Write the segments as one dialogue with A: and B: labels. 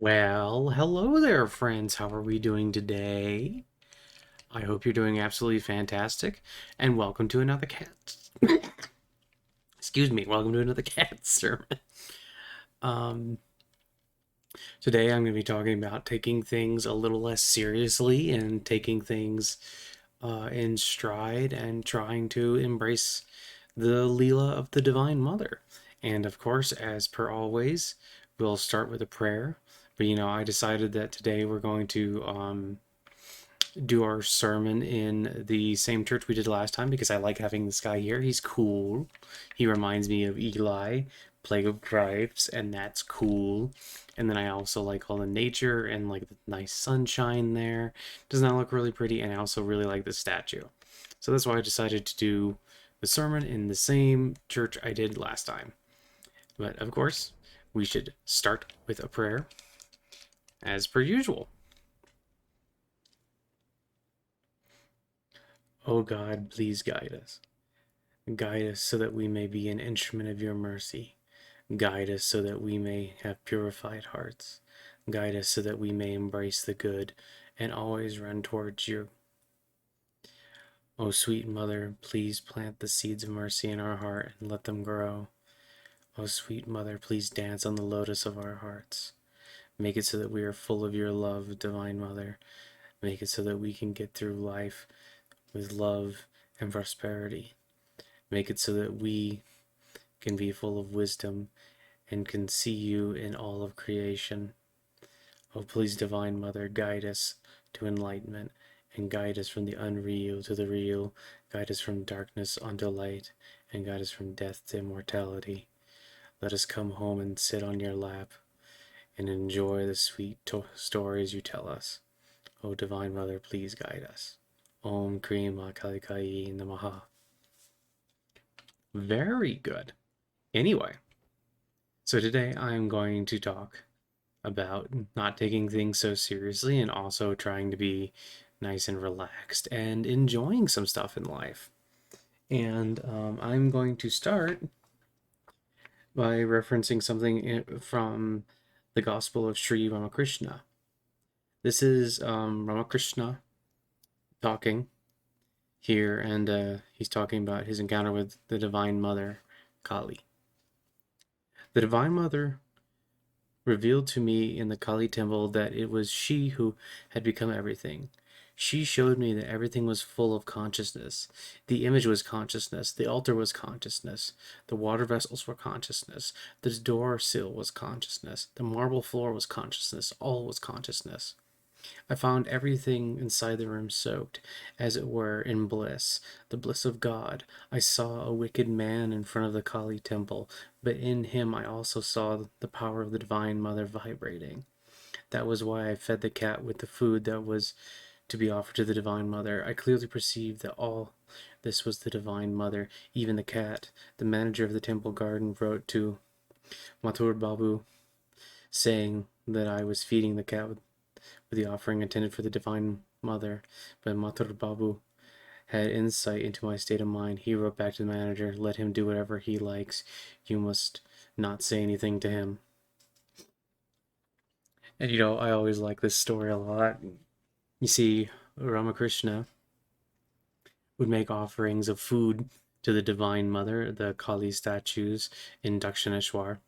A: Well, hello there, friends. How are we doing today? I hope you're doing absolutely fantastic, and welcome to another cat. Excuse me, welcome to another cat sermon. Um, Today I'm going to be talking about taking things a little less seriously and taking things in stride and trying to embrace the Leela of the Divine Mother. And of course, as per always, we'll start with a prayer. But I decided that today we're going to do our sermon in the same church we did last time because I like having this guy here. He's cool. He reminds me of Eli, Plague of Gripes, and that's cool. And then I also like all the nature and like the nice sunshine there. Does not look really pretty, and I also really like the statue. So that's why I decided to do the sermon in the same church I did last time. But of course, we should start with a prayer as per usual. Oh God, please guide us. Guide us so that we may be an instrument of your mercy. Guide us so that we may have purified hearts. Guide us so that we may embrace the good and always run towards you. O sweet Mother, please plant the seeds of mercy in our heart and let them grow. O sweet Mother, please dance on the lotus of our hearts. Make it so that we are full of your love, Divine Mother. Make it so that we can get through life with love and prosperity. Make it so that we can be full of wisdom and can see you in all of creation. Oh, please, Divine Mother, guide us to enlightenment and guide us from the unreal to the real. Guide us from darkness unto light and guide us from death to immortality. Let us come home and sit on your lap and enjoy the sweet stories you tell us. Oh, Divine Mother, please guide us. Om Krima Kalikayi Namaha. Very good. Anyway, so today I'm going to talk about not taking things so seriously and also trying to be nice and relaxed and enjoying some stuff in life. And I'm going to start by referencing something from the Gospel of Sri Ramakrishna. This is Ramakrishna talking here, and he's talking about his encounter with the Divine Mother, Kali. The Divine Mother revealed to me in the Kali temple that it was she who had become everything. She showed me that everything was full of consciousness. The image was consciousness. The altar was consciousness. The water vessels were consciousness. The door sill was consciousness. The marble floor was consciousness. All was consciousness. I found everything inside the room soaked, as it were, in bliss, the bliss of God. I saw a wicked man in front of the Kali temple, but in him I also saw the power of the Divine Mother vibrating. That was why I fed the cat with the food that was to be offered to the Divine Mother. I clearly perceived that all this was the Divine Mother, even the cat. The manager of the temple garden wrote to Mathur Babu, saying that I was feeding the cat with the offering intended for the Divine Mother, but Mathur Babu had insight into my state of mind. He wrote back to the manager, let him do whatever he likes. You must not say anything to him. And I always like this story a lot. You see, Ramakrishna would make offerings of food to the Divine Mother, the Kali statues in Dakshineshwar.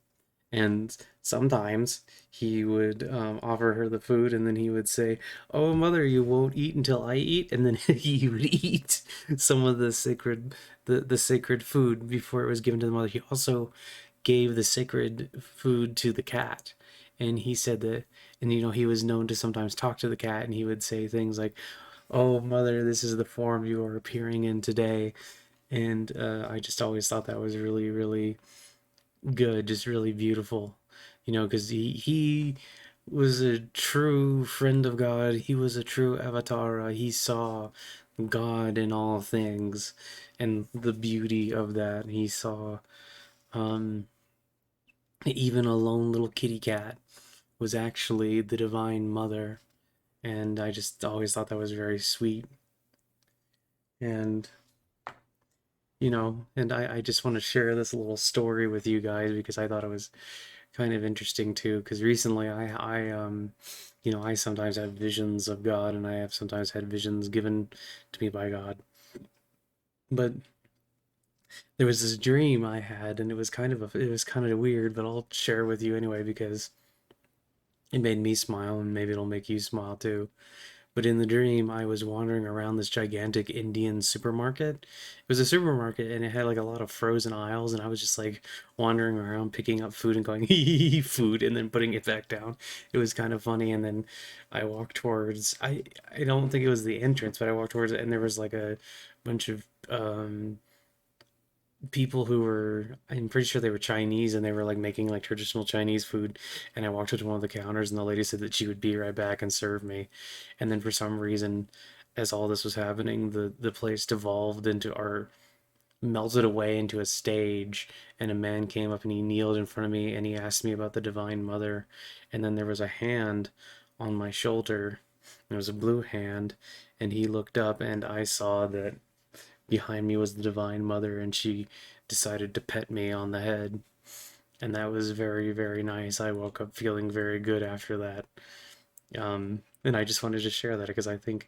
A: And sometimes he would offer her the food, and then he would say, "Oh, mother, you won't eat until I eat," and then he would eat some of the sacred food before it was given to the mother. He also gave the sacred food to the cat, and he said that, and he was known to sometimes talk to the cat, and he would say things like, "Oh, mother, this is the form you are appearing in today," and I just always thought that was really, really good, just really beautiful, because he was a true friend of God. He was a true avatar. He saw God in all things and the beauty of that. He saw um, even a lone little kitty cat was actually the Divine Mother, and I just always thought that was very sweet. And and I just want to share this little story with you guys because I thought it was kind of interesting too, because recently I sometimes have visions of God, and I have sometimes had visions given to me by God. But there was this dream I had, and it was kind of weird, but I'll share it with you anyway because it made me smile, and maybe it'll make you smile too. But in the dream, I was wandering around this gigantic Indian supermarket. It was a supermarket and it had like a lot of frozen aisles, and I was just like wandering around picking up food and going, food, and then putting it back down. It was kind of funny. And then I walked towards, I don't think it was the entrance, but I walked towards it, and there was like a bunch of people who were, I'm pretty sure they were Chinese, and they were like making like traditional Chinese food. And I walked up to one of the counters, and the lady said that she would be right back and serve me. And then for some reason, as all this was happening, the place devolved into, or melted away into a stage, and a man came up and he kneeled in front of me and he asked me about the Divine Mother. And then there was a hand on my shoulder. It was a blue hand, and he looked up, and I saw that behind me was the Divine Mother, and she decided to pet me on the head. And that was very, very nice. I woke up feeling very good after that. And I just wanted to share that because I think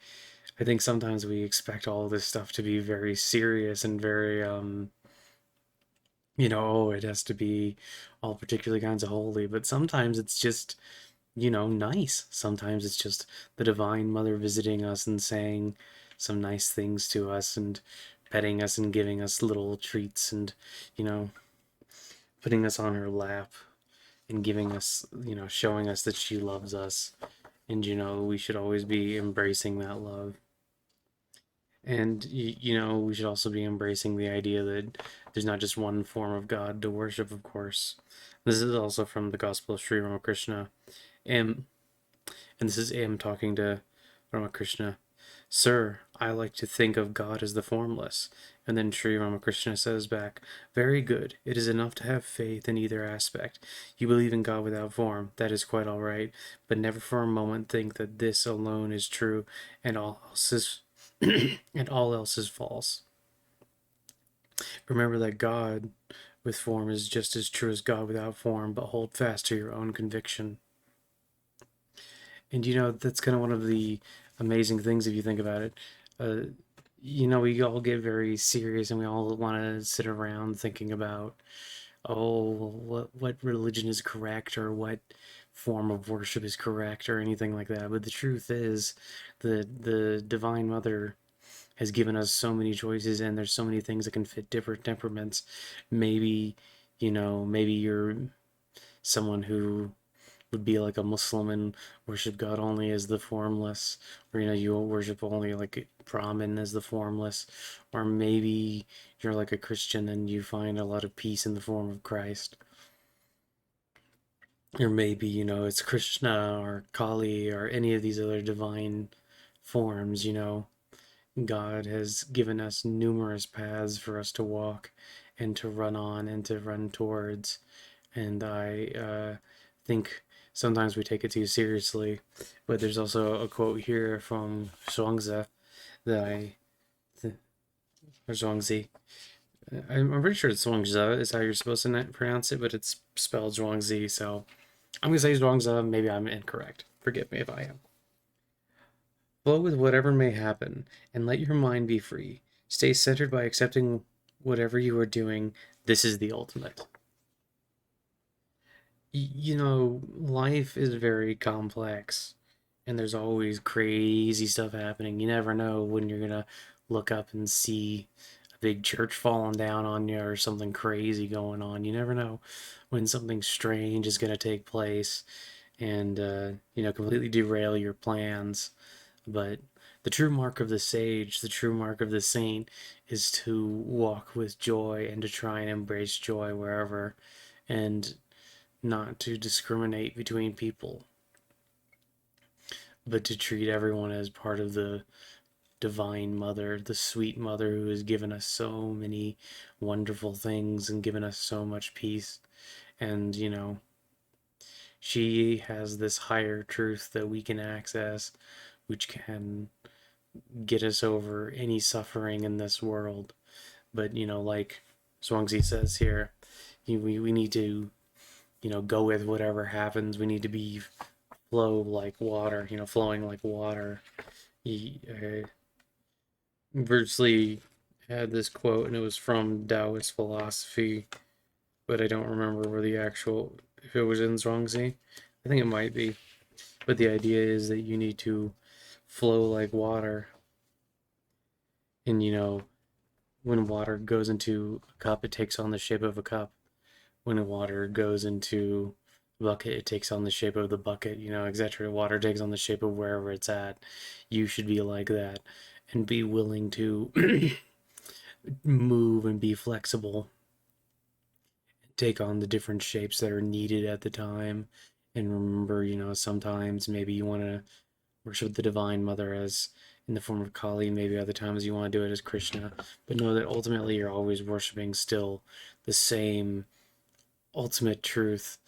A: sometimes we expect all this stuff to be very serious and very oh, it has to be all particular kinds of holy, but sometimes it's just, nice. Sometimes it's just the Divine Mother visiting us and saying some nice things to us and petting us and giving us little treats and, you know, putting us on her lap and giving us, showing us that she loves us. And, we should always be embracing that love. And, we should also be embracing the idea that there's not just one form of God to worship, of course. This is also from the Gospel of Sri Ramakrishna. And And this is M talking to Ramakrishna. Sir, I like to think of God as the formless. And then Sri Ramakrishna says back, very good. It is enough to have faith in either aspect. You believe in God without form. That is quite all right. But never for a moment think that this alone is true and all else is and all else is false. Remember that God with form is just as true as God without form, but hold fast to your own conviction. And that's kind of one of the amazing things if you think about it. Uh, we all get very serious and we all want to sit around thinking about, oh, what religion is correct or what form of worship is correct or anything like that. But the truth is, the Divine Mother has given us so many choices, and there's so many things that can fit different temperaments. Maybe, maybe you're someone who would be like a Muslim and worship God only as the formless, or you worship only like Brahman as the formless, or maybe you're like a Christian and you find a lot of peace in the form of Christ, or maybe it's Krishna or Kali or any of these other divine forms. God has given us numerous paths for us to walk and to run on and to run towards. And I think sometimes we take it too seriously. But there's also a quote here from Zhuangzi that or Zhuangzi. I'm pretty sure it's Zhuangzi is how you're supposed to pronounce it, but it's spelled Zhuangzi. So I'm gonna say Zhuangzi. Maybe I'm incorrect. Forgive me if I am. Flow with whatever may happen, and let your mind be free. Stay centered by accepting whatever you are doing. This is the ultimate. Life is very complex, and there's always crazy stuff happening. You never know when you're gonna look up and see a big church falling down on you or something crazy going on. You never know when something strange is gonna take place and, completely derail your plans. But the true mark of the sage, the true mark of the saint, is to walk with joy and to try and embrace joy wherever, and not to discriminate between people, but to treat everyone as part of the Divine Mother, the sweet Mother who has given us so many wonderful things and given us so much peace. And, she has this higher truth that we can access, which can get us over any suffering in this world. But, like Zhuangzi says here, we need to go with whatever happens. We need to be flow like water, flowing like water. Bruce Lee had this quote, and it was from Taoist philosophy, but I don't remember where the actual, if it was in Zhuangzi. I think it might be. But the idea is that you need to flow like water. And, when water goes into a cup, it takes on the shape of a cup. When water goes into a bucket, it takes on the shape of the bucket, etc. Water takes on the shape of wherever it's at. You should be like that and be willing to move and be flexible, take on the different shapes that are needed at the time. And remember, sometimes maybe you want to worship the Divine Mother as in the form of Kali, maybe other times you want to do it as Krishna. But know that ultimately you're always worshiping still the same ultimate truth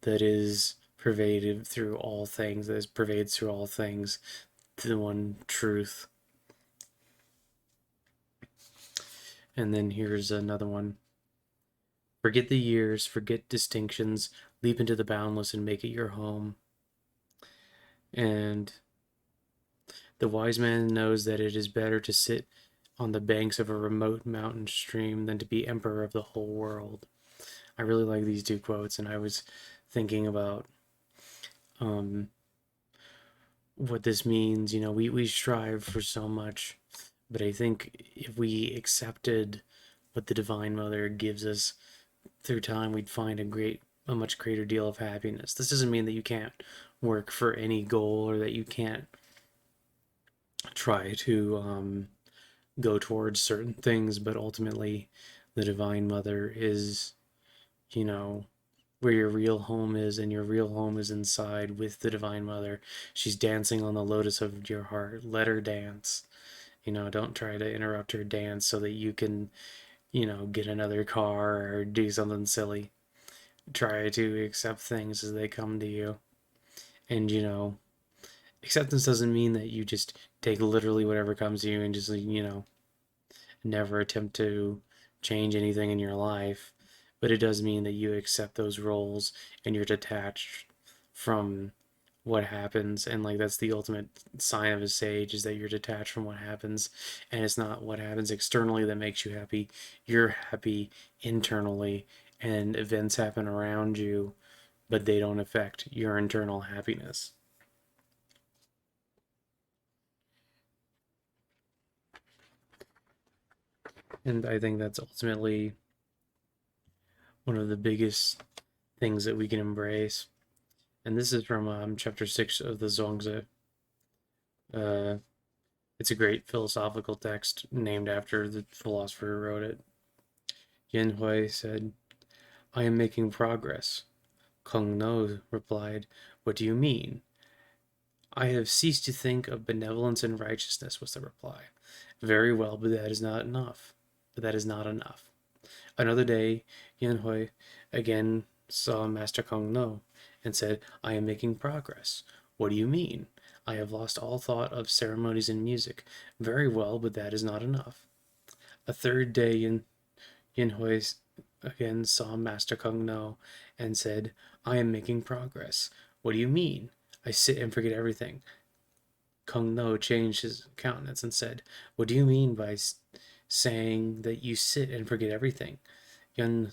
A: that is pervaded through all things, that is pervades through all things, the one truth. And then here's another one. Forget the years, forget distinctions, leap into the boundless and make it your home. And the wise man knows that it is better to sit on the banks of a remote mountain stream than to be emperor of the whole world. I really like these two quotes, and I was thinking about what this means. We strive for so much, but I think if we accepted what the Divine Mother gives us through time, we'd find a much greater deal of happiness. This doesn't mean that you can't work for any goal or that you can't try to go towards certain things, but ultimately, the Divine Mother is, where your real home is, and your real home is inside with the Divine Mother. She's dancing on the lotus of your heart. Let her dance. Don't try to interrupt her dance so that you can, get another car or do something silly. Try to accept things as they come to you. And, acceptance doesn't mean that you just take literally whatever comes to you and just, never attempt to change anything in your life. But it does mean that you accept those roles and you're detached from what happens. And like that's the ultimate sign of a sage, is that you're detached from what happens, and it's not what happens externally that makes you happy. You're happy internally, and events happen around you, but they don't affect your internal happiness. And I think that's ultimately one of the biggest things that we can embrace. And this is from chapter 6 of the Zhuangzi. Uh, it's a great philosophical text named after the philosopher who wrote it. Yin Hui said, I am making progress. Kung No replied, What do you mean? I have ceased to think of benevolence and righteousness, was the reply. Very well, but that is not enough. But that is not enough. Another day, Yin Hui again saw Master Kung No and said, I am making progress. What do you mean? I have lost all thought of ceremonies and music. Very well, but that is not enough. A third day, Yin Hui again saw Master Kung No and said, I am making progress. What do you mean? I sit and forget everything. Kung No changed his countenance and said, What do you mean by saying that you sit and forget everything? Yun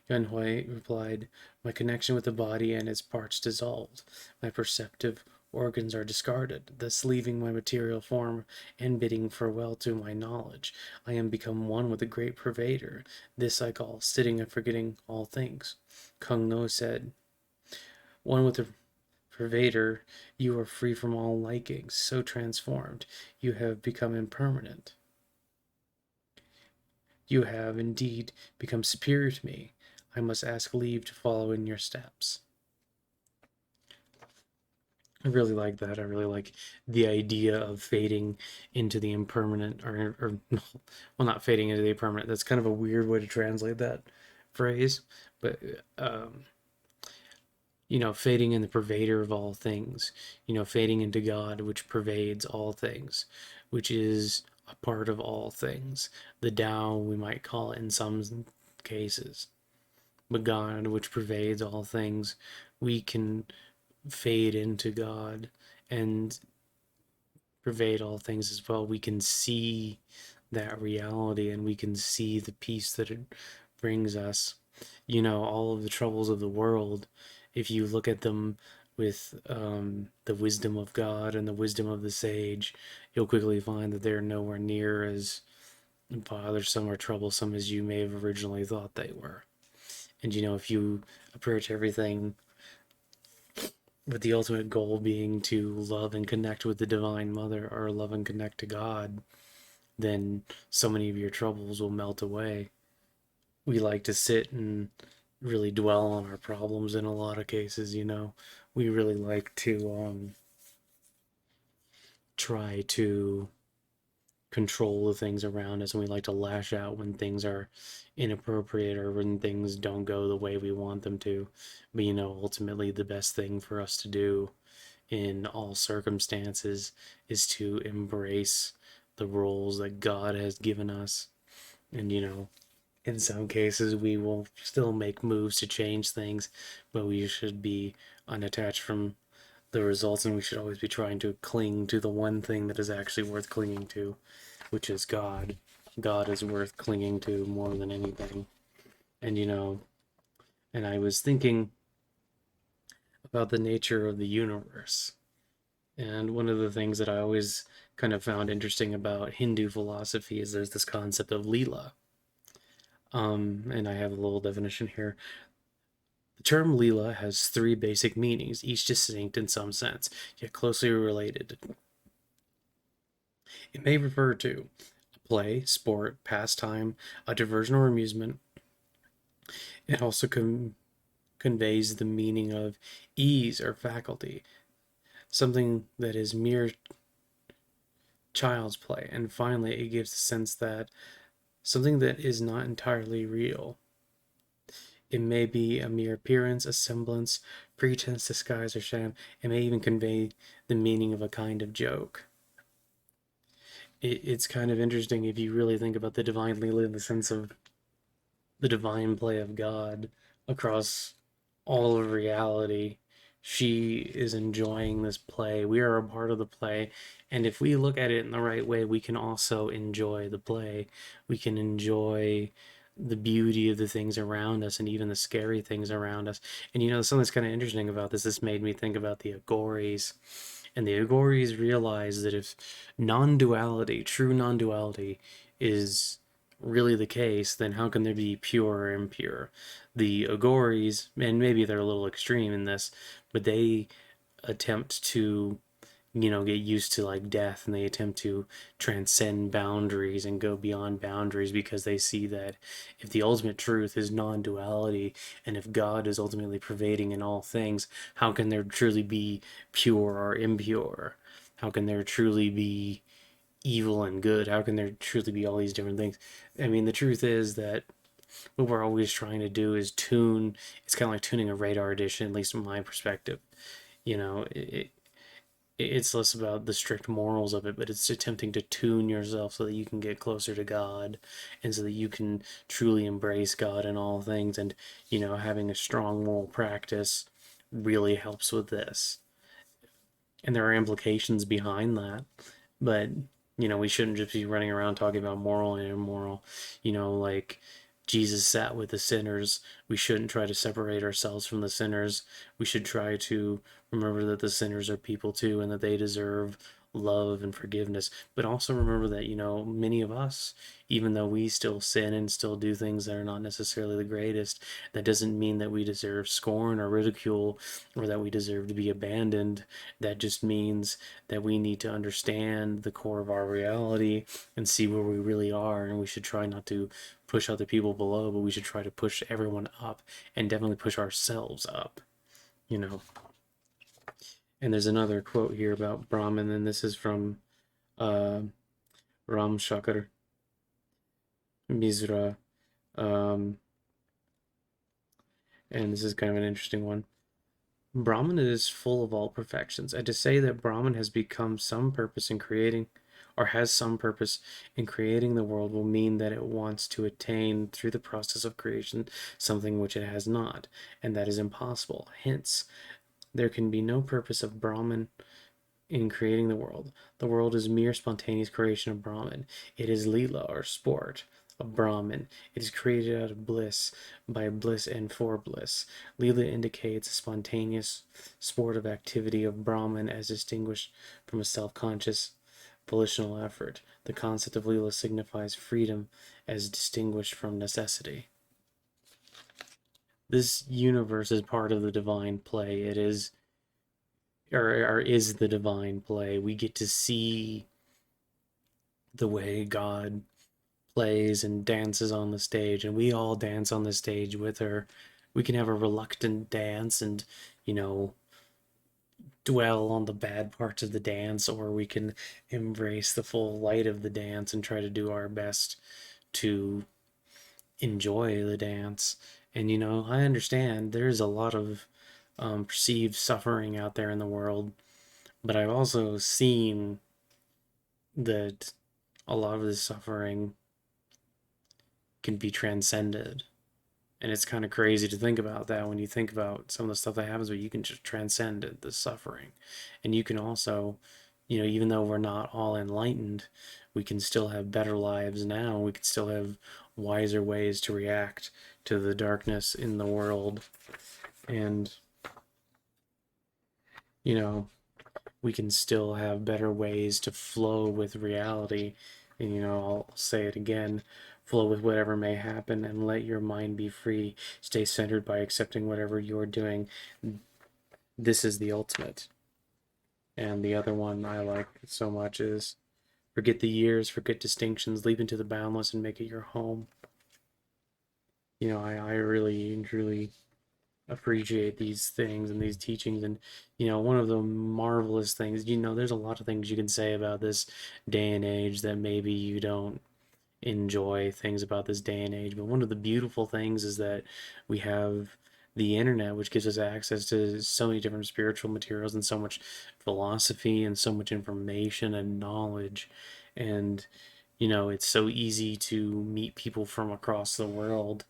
A: Hui replied, My connection with the body and its parts dissolved. My perceptive organs are discarded, thus leaving my material form and bidding farewell to my knowledge. I am become one with the great pervader. This I call sitting and forgetting all things. Kung No said, One with the pervader, you are free from all likings, so transformed, you have become impermanent. You have indeed become superior to me. I must ask leave to follow in your steps. I really like that. I really like the idea of fading into the impermanent, or well, not fading into the impermanent. That's kind of a weird way to translate that phrase, but fading in the pervader of all things, fading into God, which pervades all things, which is a part of all things. The Tao, we might call it in some cases. but God, which pervades all things, we can fade into God and pervade all things as well. We can see that reality and we can see the peace that it brings us. You know, all of the troubles of the world, if you look at them with the wisdom of God and the wisdom of the sage, you'll quickly find that they're nowhere near as bothersome or troublesome as you may have originally thought they were. And you know, if you approach everything with the ultimate goal being to love and connect with the Divine Mother or love and connect to God, then so many of your troubles will melt away. We like to sit and really dwell on our problems in a lot of cases, you know. We really like to try to control the things around us, and we like to lash out when things are inappropriate or when things don't go the way we want them to. But you know, ultimately, the best thing for us to do in all circumstances is to embrace the roles that God has given us. And you know, in some cases, we will still make moves to change things, but we should be unattached from the results, and we should always be trying to cling to the one thing that is actually worth clinging to, which is God. God is worth clinging to more than anything. And you know, and I was thinking about the nature of the universe. And one of the things that I always kind of found interesting about Hindu philosophy is there's this concept of Leela. And I have a little definition here. The term Leela has three basic meanings, each distinct in some sense, yet closely related. It may refer to play, sport, pastime, a diversion or amusement. It also conveys the meaning of ease or faculty, something that is mere child's play. And finally, it gives the sense that something that is not entirely real. It may be a mere appearance, a semblance, pretense, disguise, or sham. It may even convey the meaning of a kind of joke. It's kind of interesting if you really think about the divine Leela in the sense of the divine play of God across all of reality. She is enjoying this play. We are a part of the play. And if we look at it in the right way, we can also enjoy the play. We can enjoy the beauty of the things around us and even the scary things around us. And you know, something that's kind of interesting about this made me think about the Agoris. And the Agoris realize that if non duality, true non duality, is really the case, then how can there be pure or impure? The Agoris, and maybe they're a little extreme in this, but they attempt to, you know, get used to like death, and they attempt to transcend boundaries and go beyond boundaries because they see that if the ultimate truth is non-duality and if God is ultimately pervading in all things, how can there truly be pure or impure? How can there truly be evil and good? How can there truly be all these different things? I mean, the truth is that what we're always trying to do is tune. It's kind of like tuning a radar edition, at least from my perspective. You know, it's less about the strict morals of it, but it's attempting to tune yourself so that you can get closer to God and so that you can truly embrace God in all things. And, you know, having a strong moral practice really helps with this. And there are implications behind that. But, you know, we shouldn't just be running around talking about moral and immoral. You know, like Jesus sat with the sinners. We shouldn't try to separate ourselves from the sinners. We should try to remember that the sinners are people too and that they deserve love and forgiveness. But also remember that, you know, many of us, even though we still sin and still do things that are not necessarily the greatest, that doesn't mean that we deserve scorn or ridicule or that we deserve to be abandoned. That just means that we need to understand the core of our reality and see where we really are. And we should try not to push other people below, but we should try to push everyone up and definitely push ourselves up, you know. And there's another quote here about Brahman, and this is from uh, Ram Shakar Misra. Um, and this is kind of an interesting one. Brahman is full of all perfections, and to say that Brahman has become some purpose in creating or has some purpose in creating the world will mean that it wants to attain through the process of creation something which it has not, and that is impossible. Hence, there can be no purpose of Brahman in creating the world. The world is mere spontaneous creation of Brahman. It is Leela, or sport, of Brahman. It is created out of bliss, by bliss and for bliss. Leela indicates a spontaneous sport of activity of Brahman as distinguished from a self-conscious volitional effort. The concept of Leela signifies freedom as distinguished from necessity. This universe is part of the divine play. It is, or is the divine play. We get to see the way God plays and dances on the stage, and we all dance on the stage with her. We can have a reluctant dance and, you know, dwell on the bad parts of the dance, or we can embrace the full light of the dance and try to do our best to enjoy the dance. And, I understand there's a lot of perceived suffering out there in the world, but I've also seen that a lot of this suffering can be transcended. And it's kind of crazy to think about that when you think about some of the stuff that happens, but you can just transcend the suffering. And you can also, even though we're not all enlightened, we can still have better lives now. We can still have wiser ways to react to the darkness in the world. And, you know, we can still have better ways to flow with reality. And, I'll say it again, flow with whatever may happen and let your mind be free. Stay centered by accepting whatever you're doing. This is the ultimate. And the other one I like so much is forget the years, forget distinctions, leap into the boundless and make it your home. I really and truly appreciate these things and these teachings. And one of the marvelous things, there's a lot of things you can say about this day and age that maybe you don't enjoy things about this day and age, but one of the beautiful things is that we have the internet, which gives us access to so many different spiritual materials and so much philosophy and so much information and knowledge. And it's so easy to meet people from across the world.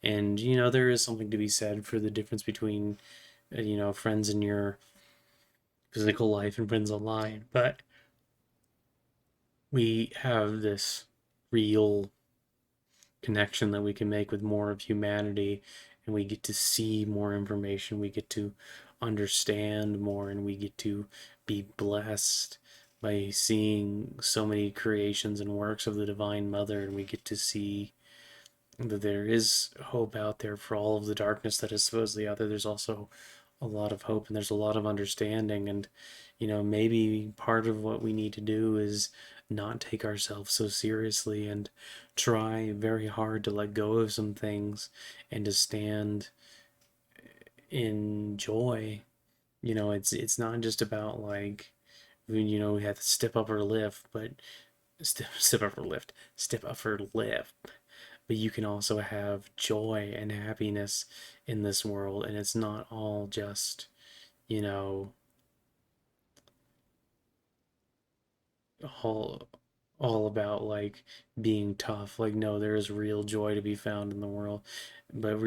A: And there is something to be said for the difference between friends in your physical life and friends online, but we have this real connection that we can make with more of humanity, and we get to see more information, we get to understand more, and we get to be blessed by seeing so many creations and works of the Divine Mother, and we get to see that there is hope out there for all of the darkness that is supposedly out there. There's also a lot of hope and there's a lot of understanding. And, maybe part of what we need to do is not take ourselves so seriously and try very hard to let go of some things and to stand in joy. It's not just about like, we have to step up or lift, but step up or lift, step up or lift, but you can also have joy and happiness in this world, and it's not all just, you know, all all about like being tough. Like, no, there is real joy to be found in the world, but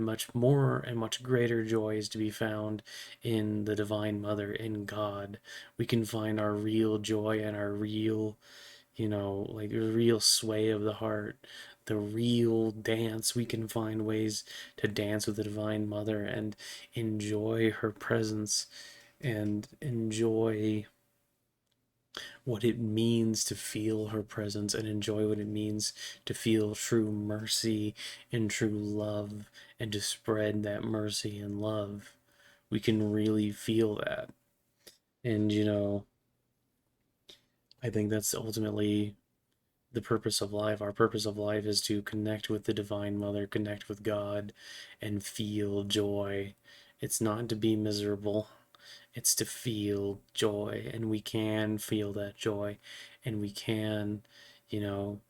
A: much more and much greater joy is to be found in the Divine Mother, in God. We can find our real joy and our real, like the real sway of the heart, the real dance. We can find ways to dance with the Divine Mother and enjoy her presence and enjoy what it means to feel her presence and enjoy what it means to feel true mercy and true love and to spread that mercy and love. We can really feel that. And, I think that's ultimately the purpose of life. Our purpose of life is to connect with the Divine Mother, connect with God, and feel joy. It's not to be miserable, it's to feel joy. And we can feel that joy, and we can, you know,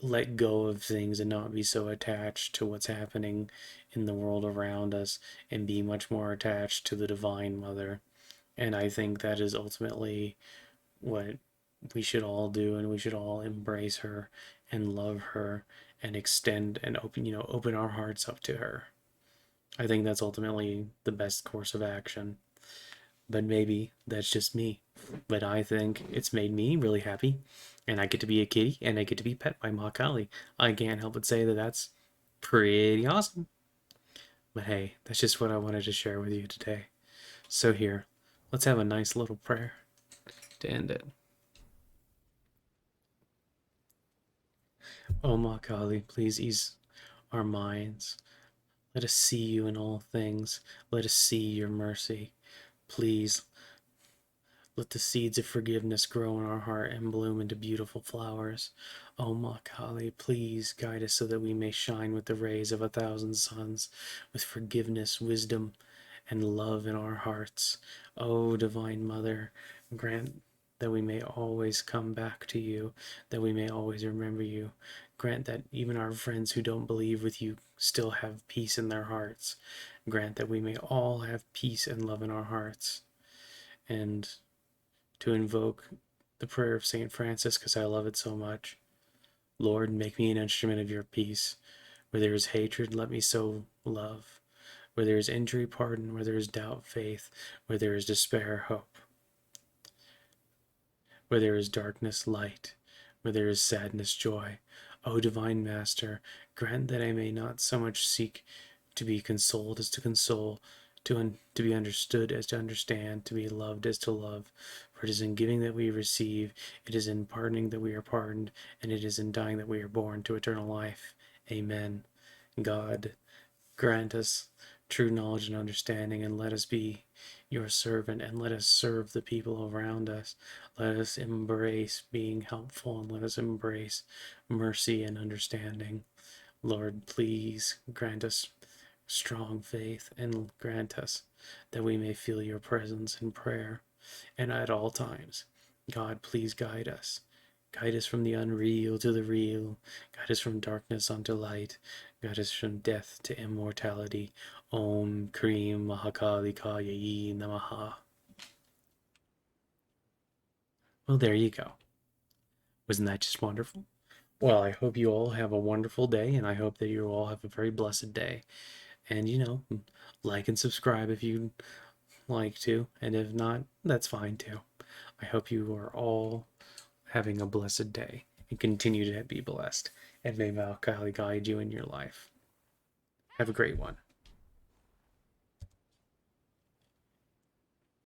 A: let go of things and not be so attached to what's happening in the world around us and be much more attached to the Divine Mother. And I think that is ultimately what we should all do, and we should all embrace her and love her and extend and open our hearts up to her. I think that's ultimately the best course of action. But maybe that's just me. But I think it's made me really happy, and I get to be a kitty, and I get to be pet by Ma Kali. I can't help but say that that's pretty awesome. But hey, that's just what I wanted to share with you today. So here, let's have a nice little prayer to end it. Oh Ma Kali, please ease our minds. Let us see you in all things. Let us see your mercy. Please let the seeds of forgiveness grow in our heart and bloom into beautiful flowers. O Ma Kali, please guide us so that we may shine with the rays of 1,000 suns, with forgiveness, wisdom, and love in our hearts. O Divine Mother, grant that we may always come back to you, that we may always remember you. Grant that even our friends who don't believe with you still have peace in their hearts. Grant that we may all have peace and love in our hearts. And to invoke the prayer of St. Francis, because I love it so much. Lord, make me an instrument of your peace. Where there is hatred, let me sow love. Where there is injury, pardon. Where there is doubt, faith. Where there is despair, hope. Where there is darkness, light. Where there is sadness, joy. O Divine Master, grant that I may not so much seek to be consoled as to console, to be understood as to understand, to be loved as to love. For it is in giving that we receive, it is in pardoning that we are pardoned, and it is in dying that we are born to eternal life. Amen. God, grant us true knowledge and understanding, and let us be your servant, and let us serve the people around us. Let us embrace being helpful, and let us embrace mercy and understanding. Lord, please grant us strong faith and grant us that we may feel your presence in prayer and at all times. God, please guide us. Guide us from the unreal to the real. Guide us from darkness unto light. Guide us from death to immortality. Om Krim Mahakali Kaya Namaha. Well, there you go. Wasn't that just wonderful? Well, I hope you all have a wonderful day, and I hope that you all have a very blessed day. And, like and subscribe if you like to, and if not, that's fine too. I hope you are all having a blessed day and continue to be blessed. And may Valkyrie guide you in your life. Have a great one.